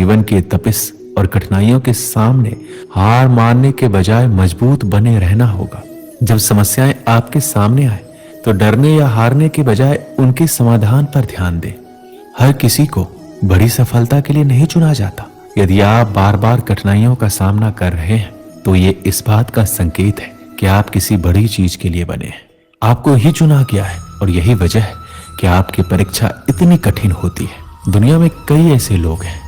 जीवन की तपिश और कठिनाइयों के सामने हार मानने के बजाय मजबूत बने रहना होगा। जब समस्याएं आपके सामने आए तो डरने या हारने के बजाय उनके समाधान पर ध्यान दें। हर किसी को बड़ी सफलता के लिए नहीं चुना जाता। यदि आप बार बार कठिनाइयों का सामना कर रहे हैं तो ये इस बात का संकेत है कि आप किसी बड़ी चीज के लिए बने हैं। आपको ही चुना गया है और यही वजह है कि आपकी परीक्षा इतनी कठिन होती है। दुनिया में कई ऐसे लोग हैं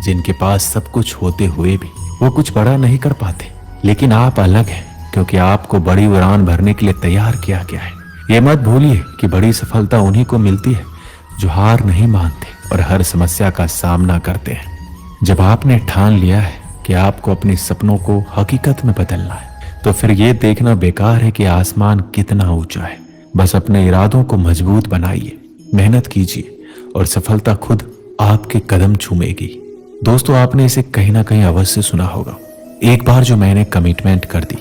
जिनके पास सब कुछ होते हुए भी वो कुछ बड़ा नहीं कर पाते, लेकिन आप अलग हैं क्योंकि आपको बड़ी उड़ान भरने के लिए तैयार किया गया है। ये मत भूलिए कि बड़ी सफलता उन्हीं को मिलती है जो हार नहीं मानते और हर समस्या का सामना करते हैं। जब आपने ठान लिया है कि आपको अपने सपनों को हकीकत में बदलना है तो फिर ये देखना बेकार है कि आसमान कितना ऊंचा है। बस अपने इरादों को मजबूत बनाइए, मेहनत कीजिए और सफलता खुद आपके कदम चूमेगी। दोस्तों, आपने इसे कहीं ना कहीं अवश्य सुना होगा, एक बार जो मैंने कमिटमेंट कर दी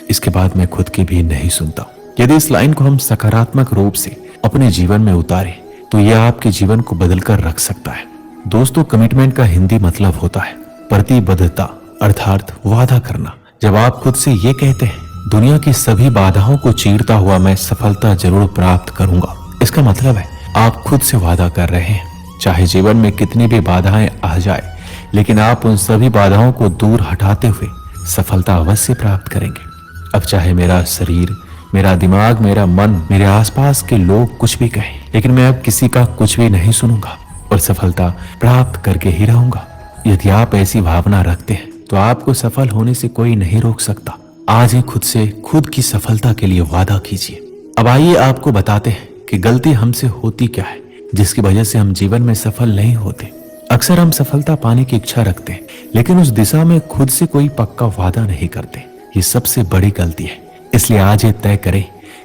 इसके बाद मैं खुद की भी नहीं सुनता। यदि इस लाइन को हम सकारात्मक रूप से अपने जीवन में उतारें तो यह आपके जीवन को बदलकर रख सकता है। दोस्तों, कमिटमेंट का हिंदी मतलब होता है प्रतिबद्धता, अर्थात वादा करना। जब आप खुद से ये कहते हैं दुनिया की सभी बाधाओं को चीरता हुआ मैं सफलता जरूर प्राप्त करूंगा, इसका मतलब है आप खुद से वादा कर रहे हैं चाहे जीवन में कितनी भी बाधाएं आ जाए, लेकिन आप उन सभी बाधाओं को दूर हटाते हुए सफलता अवश्य प्राप्त करेंगे। अब चाहे मेरा शरीर, मेरा दिमाग, मेरा मन, मेरे आसपास के लोग कुछ भी कहें, लेकिन मैं अब किसी का कुछ भी नहीं सुनूंगा और सफलता प्राप्त करके ही रहूंगा। यदि आप ऐसी भावना रखते हैं तो आपको सफल होने से कोई नहीं रोक सकता। आज ही खुद से खुद की सफलता के लिए वादा कीजिए। अब आइए आपको बताते हैं कि गलती हमसे होती क्या है जिसकी वजह से हम जीवन में सफल नहीं होते। अक्सर हम सफलता पाने की इच्छा रखते हैं लेकिन उस दिशा में खुद से कोई पक्का वादा नहीं करते। ये सबसे बड़ी गलती है। इसलिए आज ये तय करें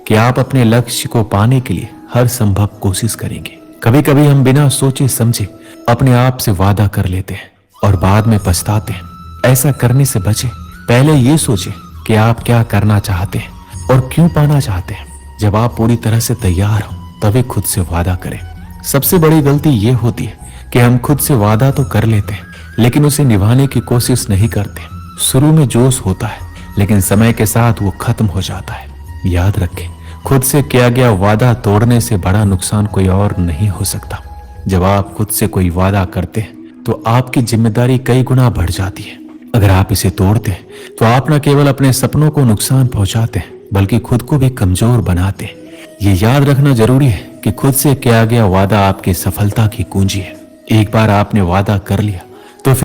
कि आप अपने लक्ष्य को पाने के लिए हर संभव कोशिश करेंगे। कभी कभी हम बिना सोचे समझे अपने आप से वादा कर लेते हैं और बाद में पछताते हैं। ऐसा करने से बचें। पहले ये सोचें कि आप क्या करना चाहते हैं और क्यों पाना चाहते हैं। जब आप पूरी तरह से तैयार हो तभी खुद से वादा करें। सबसे बड़ी गलती ये होती है कि हम खुद से वादा तो कर लेते हैं लेकिन उसे निभाने की कोशिश नहीं करते। शुरू में जोश होता है लेकिन समय के साथ वो खत्म हो जाता है। याद रखें, खुद से किया गया वादा तोड़ने से बड़ा नुकसान कोई और नहीं हो सकता। जब आप खुद से कोई वादा करते हैं तो आपकी जिम्मेदारी कई गुना बढ़ जाती है। अगर आप इसे तोड़ते हैं तो आप न केवल अपने सपनों को नुकसान पहुंचाते हैं बल्कि खुद को भी कमजोर बनाते हैं। ये याद रखना जरूरी है कि खुद से किया गया वादा आपकी सफलता की कुंजी है। एक बार आपने वादा कर लिया